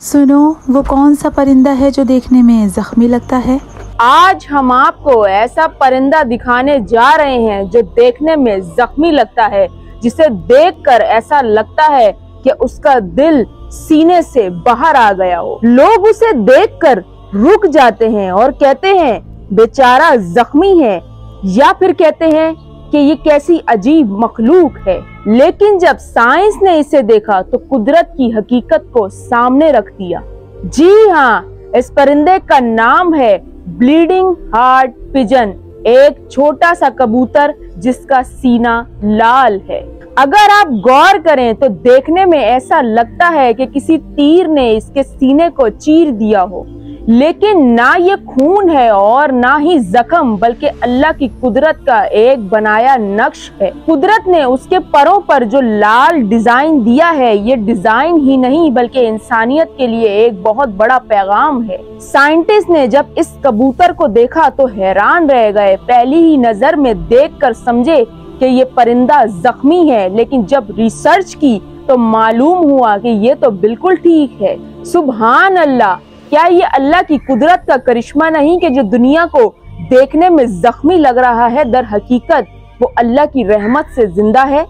सुनो, वो कौन सा परिंदा है जो देखने में जख्मी लगता है? आज हम आपको ऐसा परिंदा दिखाने जा रहे हैं जो देखने में जख्मी लगता है, जिसे देखकर ऐसा लगता है कि उसका दिल सीने से बाहर आ गया हो। लोग उसे देखकर रुक जाते हैं और कहते हैं बेचारा जख्मी है, या फिर कहते हैं कि ये कैसी अजीब मखलूक है। लेकिन जब साइंस ने इसे देखा तो कुदरत की हकीकत को सामने रख दिया। जी हाँ, इस परिंदे का नाम है ब्लीडिंग हार्ट पिजन, एक छोटा सा कबूतर जिसका सीना लाल है। अगर आप गौर करें तो देखने में ऐसा लगता है कि किसी तीर ने इसके सीने को चीर दिया हो, लेकिन ना ये खून है और ना ही जख्म, बल्कि अल्लाह की कुदरत का एक बनाया नक्श है। कुदरत ने उसके परों पर जो लाल डिजाइन दिया है, ये डिजाइन ही नहीं बल्कि इंसानियत के लिए एक बहुत बड़ा पैगाम है। साइंटिस्ट ने जब इस कबूतर को देखा तो हैरान रह गए। पहली ही नजर में देखकर समझे कि ये परिंदा जख्मी है, लेकिन जब रिसर्च की तो मालूम हुआ कि ये तो बिल्कुल ठीक है। सुभान अल्लाह, क्या ये अल्लाह की कुदरत का करिश्मा नहीं कि जो दुनिया को देखने में जख्मी लग रहा है, दर हकीकत वो अल्लाह की रहमत से जिंदा है।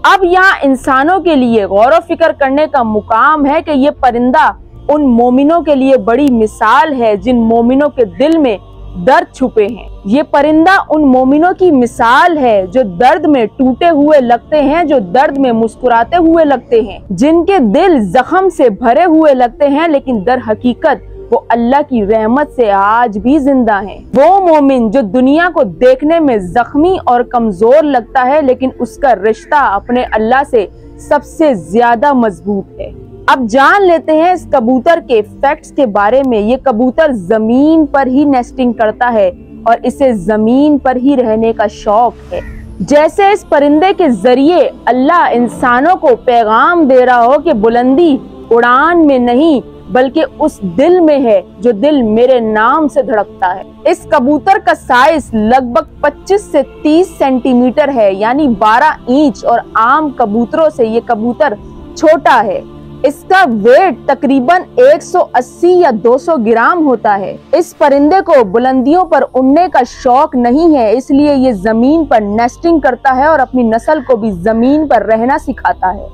अब यहाँ इंसानों के लिए गौर व फिक्र करने का मुकाम है कि ये परिंदा उन मोमिनों के लिए बड़ी मिसाल है जिन मोमिनों के दिल में दर्द छुपे हैं। ये परिंदा उन मोमिनों की मिसाल है जो दर्द में टूटे हुए लगते हैं, जो दर्द में मुस्कुराते हुए लगते हैं, जिनके दिल जख्म से भरे हुए लगते हैं, लेकिन दर हकीकत वो अल्लाह की रहमत से आज भी जिंदा हैं। वो मोमिन जो दुनिया को देखने में जख्मी और कमजोर लगता है, लेकिन उसका रिश्ता अपने अल्लाह से सबसे ज्यादा मजबूत है। अब जान लेते हैं इस कबूतर के फैक्ट्स के बारे में। ये कबूतर जमीन पर ही नेस्टिंग करता है और इसे जमीन पर ही रहने का शौक है। जैसे इस परिंदे के जरिए अल्लाह इंसानों को पैगाम दे रहा हो कि बुलंदी उड़ान में नहीं बल्कि उस दिल में है जो दिल मेरे नाम से धड़कता है। इस कबूतर का साइज लगभग 25 से 30 सेंटीमीटर है, यानी 12 इंच, और आम कबूतरों से ये कबूतर छोटा है। इसका वेट तकरीबन 180 या 200 ग्राम होता है। इस परिंदे को बुलंदियों पर उड़ने का शौक नहीं है, इसलिए ये जमीन पर नेस्टिंग करता है और अपनी नस्ल को भी जमीन पर रहना सिखाता है।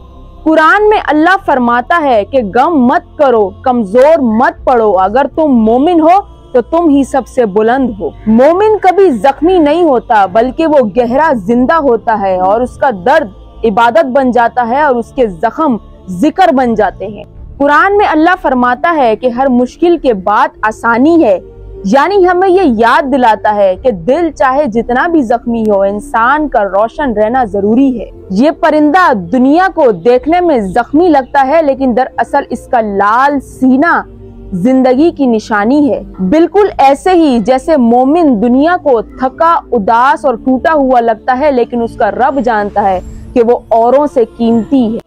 कुरान में अल्लाह फरमाता है कि गम मत करो, कमजोर मत पड़ो, अगर तुम मोमिन हो तो तुम ही सबसे बुलंद हो। मोमिन कभी जख्मी नहीं होता, बल्कि वो गहरा जिंदा होता है और उसका दर्द इबादत बन जाता है और उसके जख्म जिक्र बन जाते हैं। कुरान में अल्लाह फरमाता है कि हर मुश्किल के बाद आसानी है, यानी हमें ये याद दिलाता है कि दिल चाहे जितना भी जख्मी हो, इंसान का रोशन रहना जरूरी है। ये परिंदा दुनिया को देखने में जख्मी लगता है, लेकिन दरअसल इसका लाल सीना जिंदगी की निशानी है। बिल्कुल ऐसे ही जैसे मोमिन दुनिया को थका, उदास और टूटा हुआ लगता है, लेकिन उसका रब जानता है कि वो औरों से कीमती है।